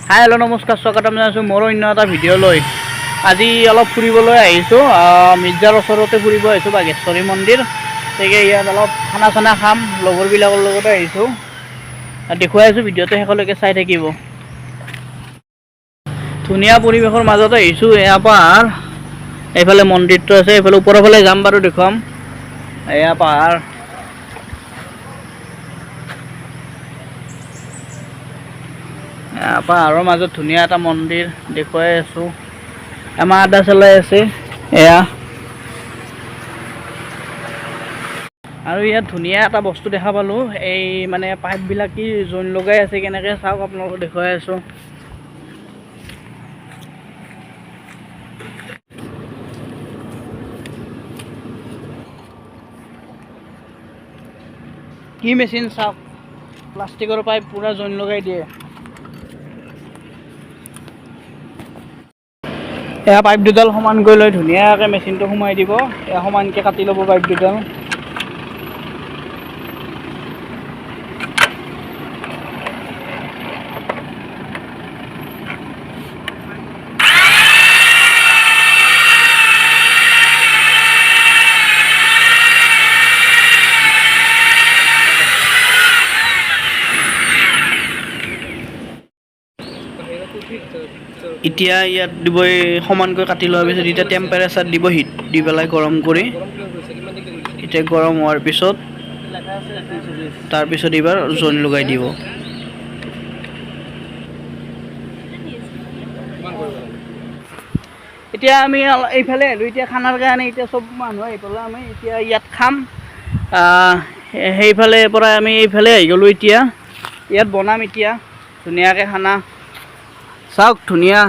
Hi hello' নমস্কাৰ, স্বাগতম জনাইছোঁ মোৰ অন্য এটা ভিডিঅ' লৈ। আজি অলপ ফুৰিবলৈ আহিছোঁ, মিৰ্জাৰ ওচৰতে ফুৰিব আহিছোঁ, বাঘেশ্বৰী মন্দিৰ। গতিকে ইয়াত অলপ খানা চানা খাম, লগৰবিলাকৰ লগতে আহিছোঁ। দেখুৱাই আছোঁ, ভিডিঅ'টো শেষলৈকে চাই থাকিব। ধুনীয়া পৰিৱেশৰ মাজত আহিছোঁ, এয়া পাহাৰ, এইফালে মন্দিৰটো আছে, এইফালে ওপৰৰ ফালে যাম বাৰু দেখুৱাম। এয়া পাহাৰ, পাহাৰৰ মাজত ধুনীয়া এটা মন্দিৰ দেখুৱাই আছোঁ। আমাৰ আদা চলাই আছে এয়া, আৰু ইয়াত ধুনীয়া এটা বস্তু দেখা পালোঁ, এই মানে পাইপবিলাক কি জইন লগাই আছে কেনেকৈ চাওক, আপোনালোকক দেখুৱাই আছোঁ। কি মেচিন চাওক, প্লাষ্টিকৰ পাইপ পুৰা জইন লগাই দিয়ে। এয়া পাইপ দুডাল সমান কৰি লৈ ধুনীয়াকৈ মেচিনটো সোমাই দিব, এয়া সমানকৈ কাটি ল'ব পাইপ দুডাল। এতিয়া ইয়াত দিব, সমানকৈ কাটি লোৱাৰ পিছত এতিয়া টেম্পাৰেচাৰ দিব, হিট দি পেলাই গৰম কৰি। এতিয়া গৰম হোৱাৰ পিছত তাৰপিছত এইবাৰ জইন লগাই দিব। এতিয়া আমি এইফালে আহিলোঁ, এতিয়া খানাৰ কাৰণে এতিয়া চব মানুহ আহি পেলাই আমি এতিয়া ইয়াত খাম। সেইফালে পৰা আমি এইফালে আহি গ'লোঁ, এতিয়া ইয়াত বনাম এতিয়া ধুনীয়াকৈ খানা। চাওক ধুনীয়া,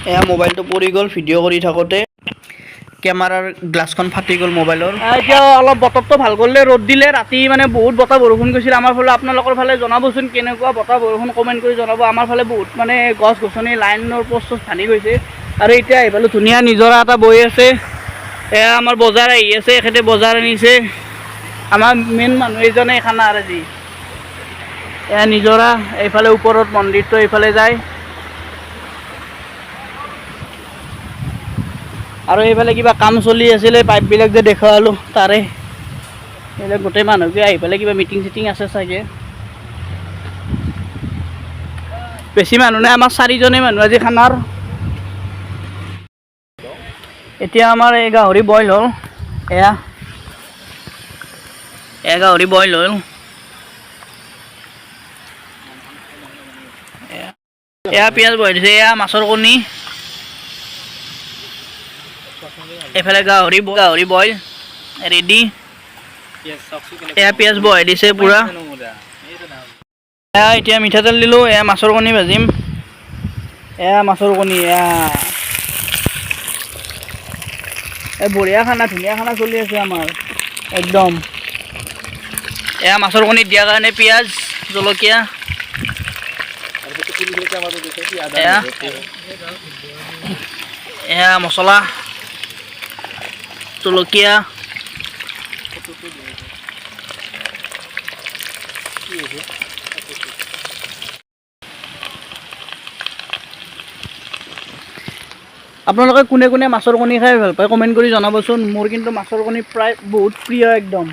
এয়া মোবাইলটো পৰি গ'ল ভিডিঅ' কৰি থাকোঁতে, কেমেৰাৰ গ্লাছখন ফাটি গ'ল মোবাইলৰ। এতিয়া অলপ বতৰটো ভাল কৰিলে, ৰ'দ দিলে, ৰাতি মানে বহুত বতাহ বৰষুণ গৈছিল আমাৰ ফালে। আপোনালোকৰ ফালে জনাবচোন কেনেকুৱা বতাহ বৰষুণ, কমেণ্ট কৰি জনাব। আমাৰ ফালে বহুত মানে গছ গছনি, লাইনৰ পষ্ট ভাঙি গৈছে। আৰু এতিয়া আহি পালোঁ, ধুনীয়া নিজৰা এটা বৈ আছে। এয়া আমাৰ বজাৰ আহি আছে, এখেতে বজাৰ আনিছে। আমাৰ মেইন মানুহ এজনে খানাৰ আজি। এয়া নিজৰা, এইফালে ওপৰত মন্দিৰটো এইফালে যায়, আৰু এইফালে কিবা কাম চলি আছিলে, পাইপবিলাক যে দেখুৱালোঁ তাৰে। এইবিলাক গোটেই মানুহকে আহি পেলাই কিবা মিটিং চিটিং আছে চাগে। বেছি মানুহ নাই, আমাৰ 4জনেই মানুহ আজি খানাৰ। এতিয়া আমাৰ এই গাহৰি বইল হ'ল, এয়া গাহৰি বইল হ'ল। এয়া পিঁয়াজ বহাই দিছে, এয়া মাছৰ কণী, এইফালে গাহৰি বইল ৰেডি। এয়া পিঁয়াজ বহাই দিছে পুৰা। এয়া এতিয়া মিঠাতেল দিলোঁ, এয়া মাছৰ কণী ভাজিম। এয়া মাছৰ কণী, এই বঢ়িয়া খানা, ধুনীয়া খানা চলি আছে আমাৰ একদম। এয়া মাছৰ কণীত দিয়াৰ কাৰণে পিঁয়াজ, জলকীয়া, এয়া মছলা, জলকীয়া, আপোনালোকে কোনে কোনে মাছৰ কণী খাই ভাল পায় কমেণ্ট কৰি জনাবচোন। মোৰ কিন্তু মাছৰ কণী প্ৰায় বহুত প্ৰিয় একদম।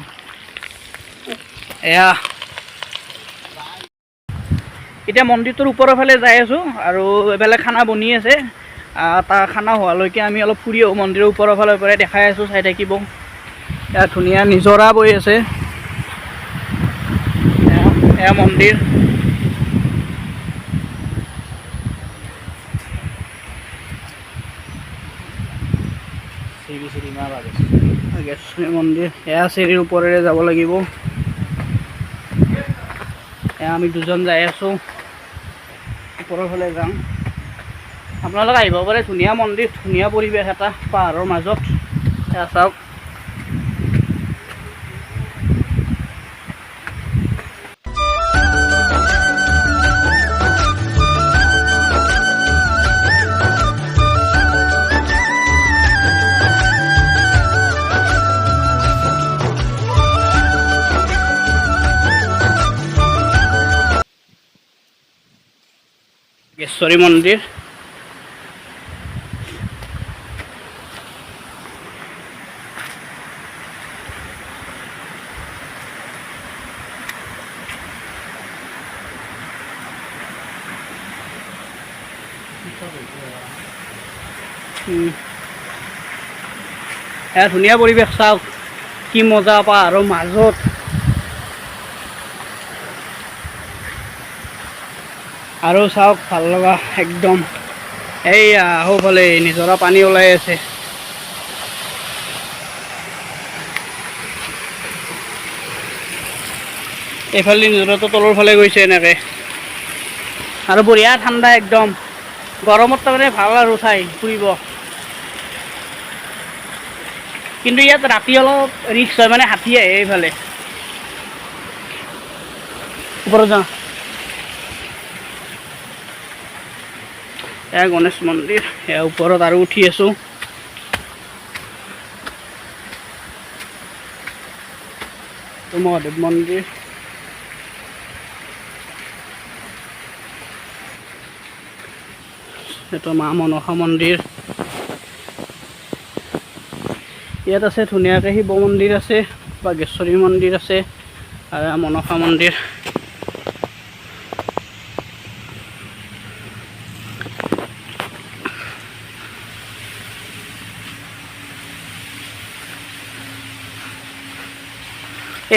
এয়া এতিয়া মন্দিৰটোৰ ওপৰৰ ফালে যাই আছোঁ, আৰু এইফালে খানা বনি আছে। তাৰ খানা হোৱালৈকে আমি অলপ ফুৰি আহোঁ। মন্দিৰৰ ওপৰৰ ফালৰ পৰাই দেখাই আছোঁ, চাই থাকিব। ইয়াত ধুনীয়া নিজৰা বৈ আছে, এয়া মন্দিৰ। বাঘেশ্বৰী মন্দিৰ, এয়া চিৰিৰ ওপৰেৰে যাব লাগিব। এয়া আমি দুজন যাই আছোঁ, ওপৰৰ ফালে যাম। আপোনালোকে আহিব পাৰে, ধুনীয়া মন্দিৰ, ধুনীয়া পৰিৱেশ এটা পাহাৰৰ মাজত। এয়া চাওক, বাগেশ্বৰী মন্দিৰ। ধুনীয়া পৰিৱেশ চাওক, কি মজা পাহাৰৰ মাজত। আৰু চাওক ভাল লগা একদম, এইয়া সৌফালে নিজৰা পানী ওলাই আছে। এইফালে নিজৰাটো তলৰ ফালে গৈছে এনেকে, আৰু বঢ়িয়া ঠাণ্ডা একদম। গৰমত তাৰমানে ভাল আৰু চাই ফুৰিব, কিন্তু ইয়াত ৰাতি অলপ ৰিক্স হয়, মানে হাতী আহে এইফালে। ওপৰত যাওঁ। এয়া গণেশ মন্দিৰ, এয়া ওপৰত আৰু উঠি আছোঁ। মহাদেৱ মন্দিৰ। এইটো মা মনসা মন্দিৰ। ইয়াত আছে ধুনীয়াকৈ শিৱ মন্দিৰ আছে, বাগেশ্বৰী মন্দিৰ আছে, আৰু মনসা মন্দিৰ।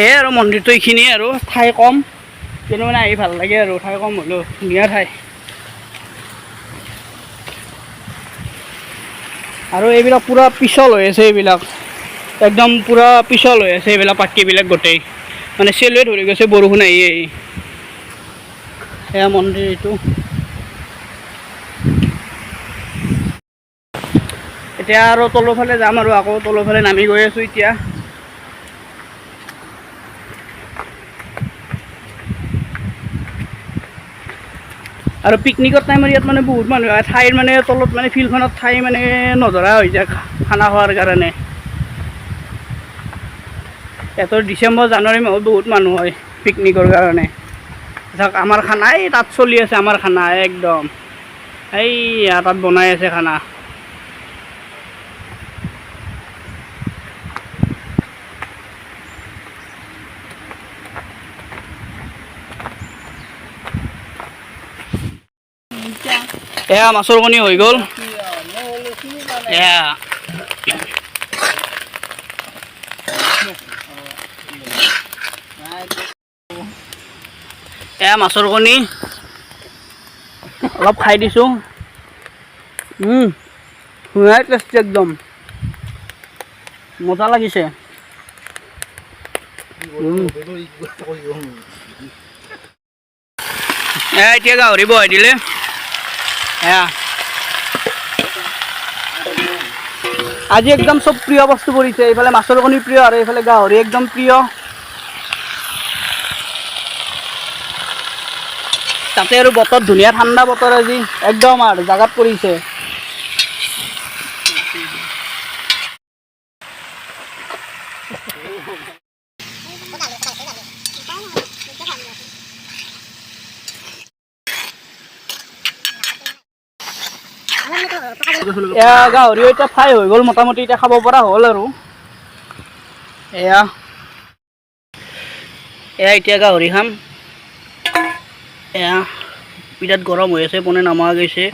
এই আৰু মন্দিৰটো এইখিনিয়ে আৰু, ঠাই কম, কিন্তু মানে আহি ভাল লাগে আৰু, ঠাই কম হ'লেও ধুনীয়া ঠাই। আৰু এইবিলাক পূৰা পিছল হৈ আছে, এইবিলাক একদম পূৰা পিছল হৈ আছে, এইবিলাক পাট্টিবিলাক গোটেই মানে চেলুৱে ধৰি গৈছে বৰষুণ আহি আহি। এয়া মন্দিৰ এইটো। এতিয়া আৰু তলৰ ফালে যাম, আৰু আকৌ তলৰ ফালে নামি গৈ আছোঁ এতিয়া। আৰু পিকনিকৰ টাইমত ইয়াত মানে বহুত মানুহ আহে, ঠাইৰ মানে তলত মানে ফিল্ডখনত ঠাই মানে নধৰা হৈ যায় খানা খোৱাৰ কাৰণে। ইয়াতৰ ডিচেম্বৰ জানুৱাৰী মাহত বহুত মানুহ হয় পিকনিকৰ কাৰণে। ধৰক আমাৰ খানা এই তাত চলি আছে, আমাৰ খানা একদম এইয়া তাত বনাই আছে খানা। এয়া মাছৰ কণী হৈ গ'ল। এয়া এয়া মাছৰ কণী অলপ খাই দিছোঁ। ধুনীয়া টেষ্টি একদম, মজা লাগিছে। এতিয়া গাহৰি বহাই দিলে। এয়া আজি একদম চব প্ৰিয় বস্তু পৰিছে, এইফালে মাছৰ কণী প্ৰিয়, আৰু এইফালে গাহৰি একদম প্ৰিয়। তাতে আৰু বতৰ ধুনীয়া, ঠাণ্ডা বতৰ আজি একদম আৰু জাগাত পৰিছে। এয়া গাহৰিও এতিয়া ফ্ৰাই হৈ গ'ল মোটামুটি, এতিয়া খাব পৰা হ'ল আৰু। এয়া এতিয়া গাহৰি খাম। এয়া বিৰাট গৰম হৈ আছে, বনে নমা গৈছে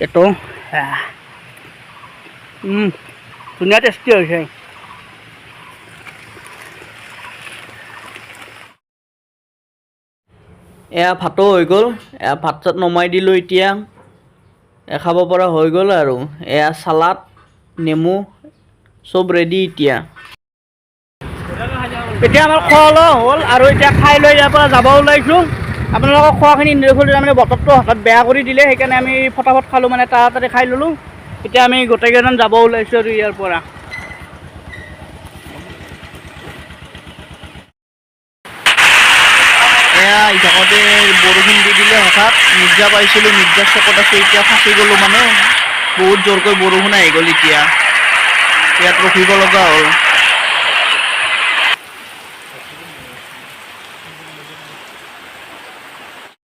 এইটো। ধুনীয়া টেষ্টি হৈছে। এয়া ভাতো হৈ গ'ল, এয়া ভাত চাত নমাই দিলোঁ এতিয়া। খাব পৰা হৈ গ'ল আৰু। এয়া চালাড, নেমু চব ৰেডি এতিয়া। এতিয়া আমাৰ খোৱা লোৱা হ'ল, আৰু এতিয়া খাই লৈ ইয়াৰ পৰা যাব ওলাইছোঁ। আপোনালোকক খোৱাখিনি নেদেখালোঁ, তাৰমানে বতৰটো হঠাৎ বেয়া কৰি দিলে, সেইকাৰণে আমি ফটাফট খালোঁ, মানে তাড়াতাড়ি খাই ল'লোঁ। এতিয়া আমি গোটেইকেইজন যাব ওলাইছোঁ আৰু ইয়াৰ পৰা। এয়া ইজাকতে বৰষুণ দি দিলে হঠাৎ, মিৰ্জা পাইছিলোঁ, মিৰ্জাৰ চকত আছোঁ, এতিয়া ফাঁচি গ'লোঁ, মানে বহুত জোৰকৈ বৰষুণ আহি গ'ল। এতিয়া ইয়াত ৰখিব লগা হ'ল।